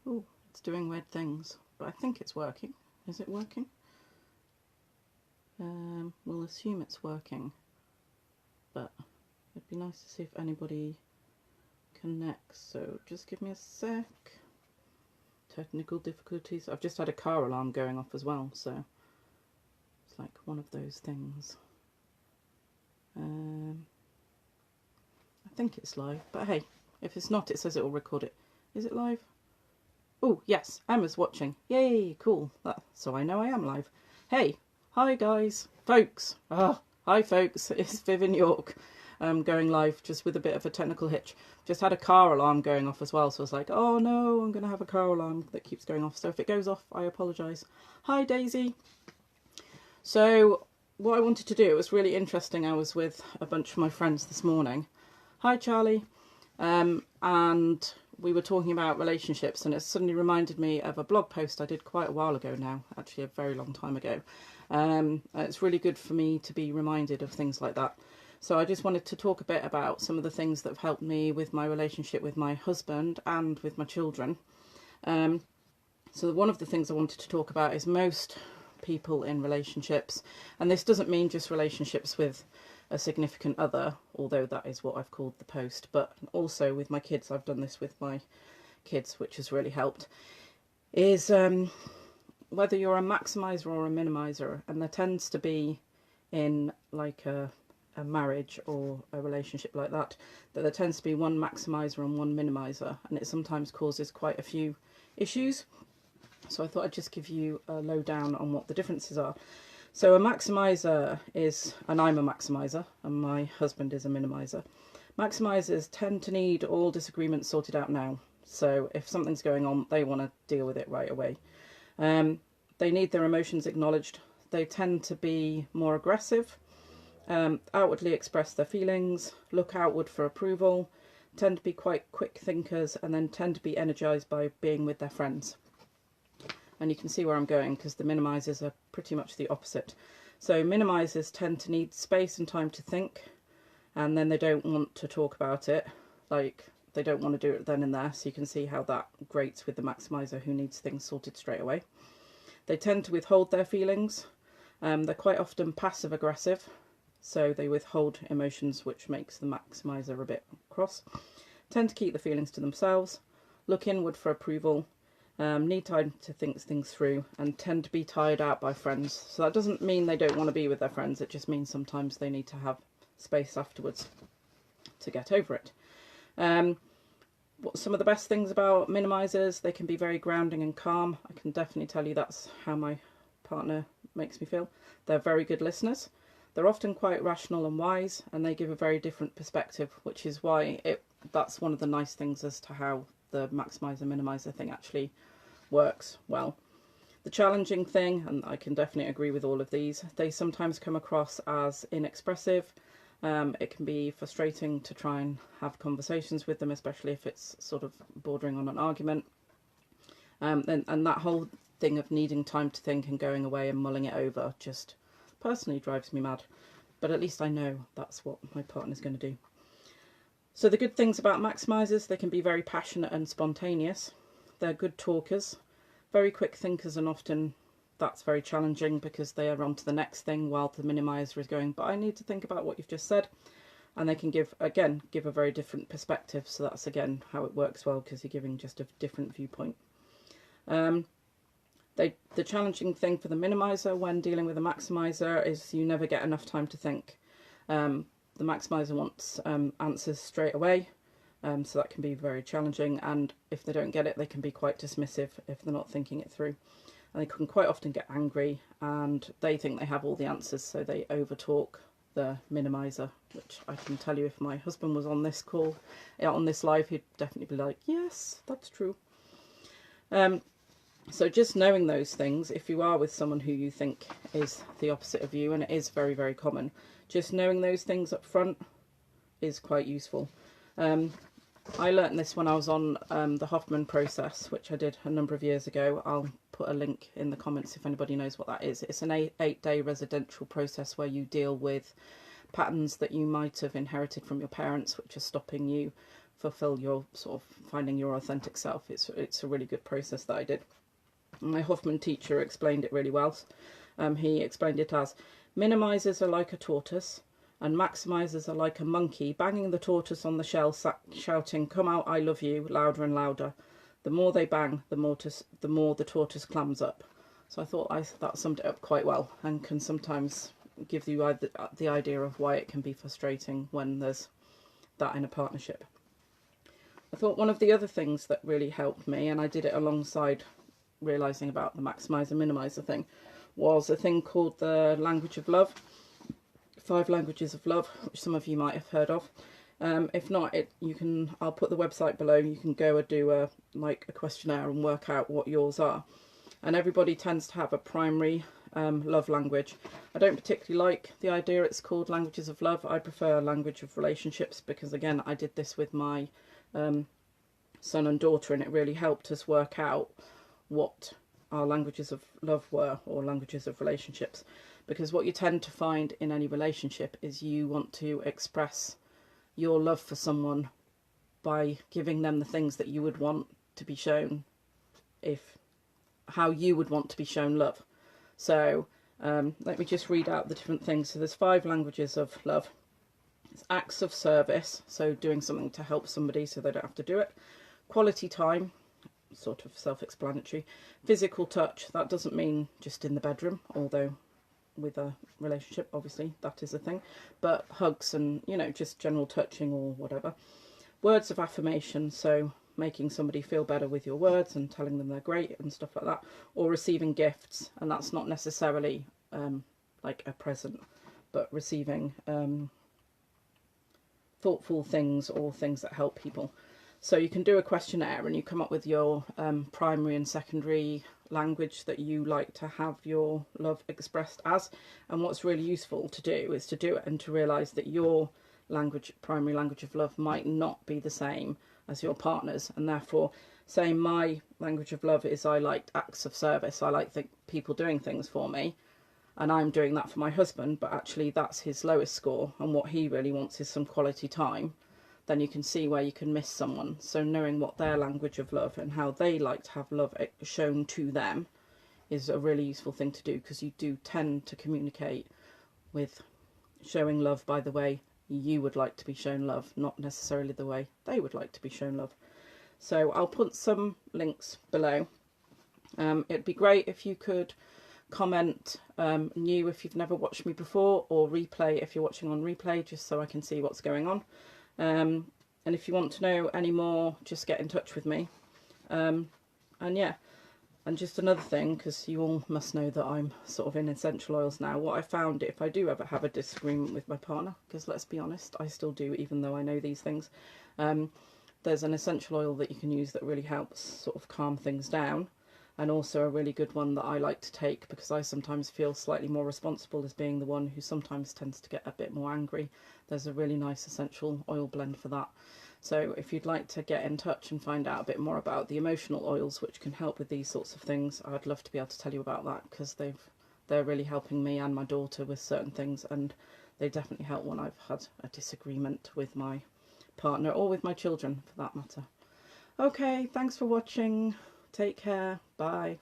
Oh, it's doing weird things, but I think it's working. Is it working? We'll assume it's working, but it'd be nice to see if anybody connects. So just give me a sec. Technical difficulties. I've just had a car alarm going off as well, so it's like one of those things. I think it's live, but hey, if it's not, it says it will record it. Is it live? Oh, yes, Emma's watching. Yay, cool. So I know I am live. Hey, hi guys, folks. Hi folks, it's Viv in York. Going live just with a bit of a technical hitch. Just had a car alarm going off as well, so I was like, oh no, I'm going to have a car alarm that keeps going off. So if it goes off, I apologise. Hi Daisy. So what I wanted to do, it was really interesting. I was with a bunch of my friends this morning. Hi Charlie. And we were talking about relationships, and it suddenly reminded me of a blog post I did quite a while ago now, actually a very long time ago. It's really good for me to be reminded of things like that. So I just wanted to talk a bit about some of the things that have helped me with my relationship with my husband and with my children. So one of the things I wanted to talk about is most people in relationships, and this doesn't mean just relationships with a significant other, although that is what I've called the post, but also with my kids. I've done this with my kids, which has really helped, is whether you're a maximizer or a minimizer. And there tends to be in like a marriage or a relationship like that there tends to be one maximizer and one minimizer, and it sometimes causes quite a few issues. So I thought I'd just give you a lowdown on what the differences are. So a maximizer is, and I'm a maximizer, and my husband is a minimizer. Maximizers tend to need all disagreements sorted out now. So if something's going on, they want to deal with it right away. They need their emotions acknowledged. They tend to be more aggressive, outwardly express their feelings, look outward for approval, tend to be quite quick thinkers, and then tend to be energized by being with their friends. And you can see where I'm going, because the minimizers are pretty much the opposite. So minimizers tend to need space and time to think, and then they don't want to talk about it. Like, they don't want to do it then and there. So you can see how that grates with the maximizer, who needs things sorted straight away. They tend to withhold their feelings. They're quite often passive aggressive, so they withhold emotions, which makes the maximizer a bit cross. Tend to keep the feelings to themselves, look inward for approval, need time to think things through, and tend to be tired out by friends. So that doesn't mean they don't want to be with their friends, it just means sometimes they need to have space afterwards to get over it. What some of the best things about minimizers, they can be very grounding and calm. I can definitely tell you that's how my partner makes me feel. They're very good listeners. They're often quite rational and wise, and they give a very different perspective, which is why that's one of the nice things as to how the maximizer minimizer thing actually works well. The challenging thing, and I can definitely agree with all of these, they sometimes come across as inexpressive. It can be frustrating to try and have conversations with them, especially if it's sort of bordering on an argument. And that whole thing of needing time to think and going away and mulling it over just personally drives me mad. But at least I know that's what my partner's going to do. So the good things about maximizers, they can be very passionate and spontaneous. They're good talkers, very quick thinkers, and often that's very challenging because they are on to the next thing while the minimizer is going, but I need to think about what you've just said. And they can give a very different perspective. So that's again how it works well, because you're giving just a different viewpoint. The challenging thing for the minimizer when dealing with a maximizer is you never get enough time to think. The maximizer wants answers straight away, so that can be very challenging, and if they don't get it, they can be quite dismissive if they're not thinking it through. And they can quite often get angry, and they think they have all the answers, so they overtalk the minimizer, which I can tell you, if my husband was on this call, on this live, he'd definitely be like, yes, that's true. So just knowing those things, if you are with someone who you think is the opposite of you, and it is very, very common, just knowing those things up front is quite useful. I learnt this when I was on the Hoffman process, which I did a number of years ago. I'll put a link in the comments if anybody knows what that is. It's an 8-day residential process where you deal with patterns that you might have inherited from your parents, which are stopping you fulfill your sort of finding your authentic self. It's a really good process that I did. My Hoffman teacher explained it really well. He explained it as: minimizers are like a tortoise and maximizers are like a monkey banging the tortoise on the shell, shouting, "Come out, I love you," louder and louder. The more they bang, the more the tortoise clams up. So I thought that summed it up quite well, and can sometimes give you the idea of why it can be frustrating when there's that in a partnership. I thought one of the other things that really helped me, and I did it alongside realising about the maximizer minimizer thing, was a thing called the language of love, 5 languages of love, which some of you might have heard of. If not, I'll put the website below. You can go and do a questionnaire and work out what yours are. And everybody tends to have a primary love language. I don't particularly like the idea it's called languages of love. I prefer language of relationships, because again, I did this with my son and daughter, and it really helped us work out what our languages of love were, or languages of relationships. Because what you tend to find in any relationship is you want to express your love for someone by giving them the things that you would want to be shown, how you would want to be shown love. So let me just read out the different things. So there's 5 languages of love. It's acts of service, so doing something to help somebody so they don't have to do it. Quality time, sort of self-explanatory. Physical touch, that doesn't mean just in the bedroom, although with a relationship obviously that is a thing, but hugs and, you know, just general touching or whatever. Words of affirmation, so making somebody feel better with your words and telling them they're great and stuff like that. Or receiving gifts, and that's not necessarily like a present, but receiving thoughtful things or things that help people. So you can do a questionnaire and you come up with your primary and secondary language that you like to have your love expressed as. And what's really useful to do is to do it and to realise that your primary language of love might not be the same as your partner's, and therefore saying my language of love is I like acts of service. I like people doing things for me, and I'm doing that for my husband, but actually that's his lowest score, and what he really wants is some quality time. Then you can see where you can miss someone. So knowing what their language of love and how they like to have love shown to them is a really useful thing to do, because you do tend to communicate with showing love by the way you would like to be shown love, not necessarily the way they would like to be shown love. So I'll put some links below. It'd be great if you could comment new if you've never watched me before, or replay if you're watching on replay, just so I can see what's going on. And if you want to know any more, just get in touch with me. And yeah, and just another thing, because you all must know that I'm sort of in essential oils now. What I found, if I do ever have a disagreement with my partner, because let's be honest, I still do, even though I know these things, there's an essential oil that you can use that really helps sort of calm things down. And also a really good one that I like to take, because I sometimes feel slightly more responsible as being the one who sometimes tends to get a bit more angry. There's a really nice essential oil blend for that. So if you'd like to get in touch and find out a bit more about the emotional oils which can help with these sorts of things, I'd love to be able to tell you about that, because they're really helping me and my daughter with certain things, and they definitely help when I've had a disagreement with my partner, or with my children for that matter. Okay, thanks for watching. Take care. Bye.